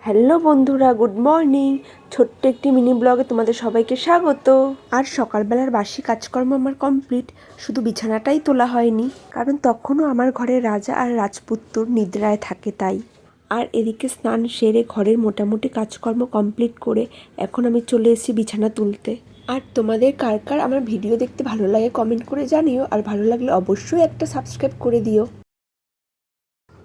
Hello বন্ধুরা, good morning. ছোট্ট একটি মিনি ব্লগে তোমাদের সবাইকে স্বাগত। আর সকালবেলার বাসি কাজকর্ম আমার কমপ্লিট, শুধু বিছানাটাই তোলা হয়নি, কারণ তখনও আমার ঘরে রাজা আর রাজপুত্তর নিদ্রায় থাকে তাই। আর এদিকে স্নান সেরে ঘরের মোটামুটি কাজকর্ম কমপ্লিট করে এখন আমি চলে এসেছি বিছানা তুলতে। আর তোমাদের কার কার আমার ভিডিও দেখতে ভালো লাগে কমেন্ট করে জানিও, আর ভালো লাগলে অবশ্যই একটা সাবস্ক্রাইব করে দিও।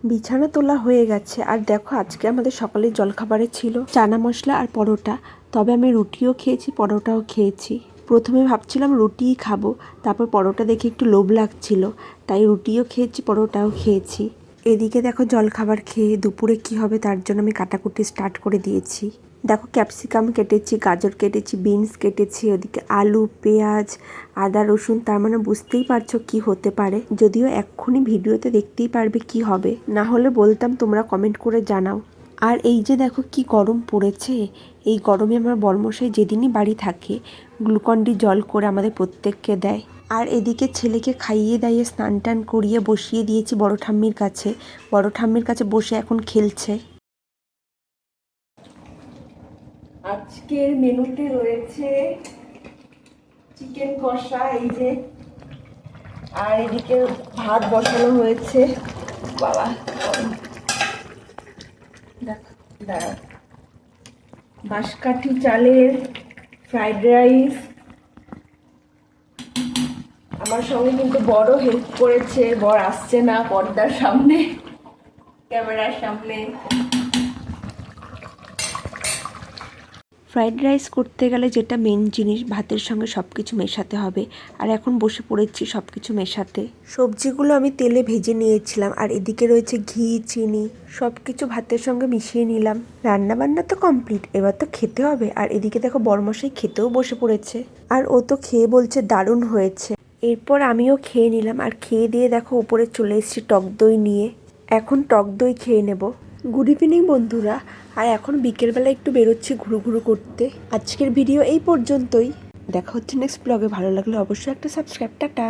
বিছানা তোলা হয়ে গেছে। আর দেখো, আজকে আমাদের সকালের জলখাবারে ছিল চানা মশলা আর পরোটা। তবে আমি রুটিও খেয়েছি, পরোটাও খেয়েছি। প্রথমে ভাবছিলাম রুটিই খাবো, তারপর পরোটা দেখে একটু লোভ লাগছিল, তাই রুটিও খেয়েছি, পরোটাও খেয়েছি। এদিকে দেখো, জলখাবার খেয়ে দুপুরে কি হবে তার জন্য আমি কাটাকুটি স্টার্ট করে দিয়েছি। দেখো, ক্যাপসিকাম কেটেছি, গাজর কেটেছি, বিনস কেটেছি, ওদিকে আলু, পেঁয়াজ, আদা, রসুন। তার মানে বুঝতেই পারছো কি হতে পারে, যদিও এক্ষুনি ভিডিওতে দেখতেই পারবে কি হবে, না হলে বলতাম, তোমরা কমেন্ট করে জানাও। আর এই যে দেখো কি গরম পড়েছে, এই গরমে আমার বর্মশাই যেদিনই বাড়ি থাকে গ্লুকন-ডি জল করে আমাদের প্রত্যেককে দেয়। আর এদিকে ছেলেকে খাইয়ে দাইয়ে স্নান টান করিয়ে বসিয়ে দিয়েছি বড় ঠাম্মির কাছে। বড় ঠাম্মির কাছে বসে এখন খেলছে। আজকের মেনুতে রয়েছে চিকেন কষা, এই যে, আর এদিকে ভাত বসানো হয়েছে। বাবা, দাঁড়া, বাঁশকাঠি চালের ফ্রাইড রাইস। আমার সঙ্গে কিন্তু বড় হেল্প করেছে, বর আসছে না পর্দার সামনে, ক্যামেরার সামনে। ফ্রাইড রাইস করতে গেলে যেটা মেন জিনিস, ভাতের সঙ্গে সব কিছু মেশাতে হবে। আর এখন বসে পড়েছি সব কিছু মেশাতে। সবজিগুলো আমি তেলে ভেজে নিয়েছিলাম, আর এদিকে রয়েছে ঘি, চিনি, সব কিছু ভাতের সঙ্গে মিশিয়ে নিলাম। রান্না বান্না তো কমপ্লিট, এবার তো খেতে হবে। আর এদিকে দেখো, বরমশাই খেতেও বসে পড়েছে, আর ও তো খেয়ে বলছে দারুণ হয়েছে। এরপর আমিও খেয়ে নিলাম, আর খেয়ে দিয়ে দেখো উপরে চলে এসেছি টক দই নিয়ে। এখন টক দই খেয়ে নেব। গুড ইভিনিং বন্ধুরা। আর এখন বিকেলবেলা একটু বেরোচ্ছি ঘুরু করতে। আজকের ভিডিও এই পর্যন্তই, দেখা হচ্ছে নেক্সট ব্লগে। ভালো লাগলে অবশ্যই একটা সাবস্ক্রাইব। টাটা।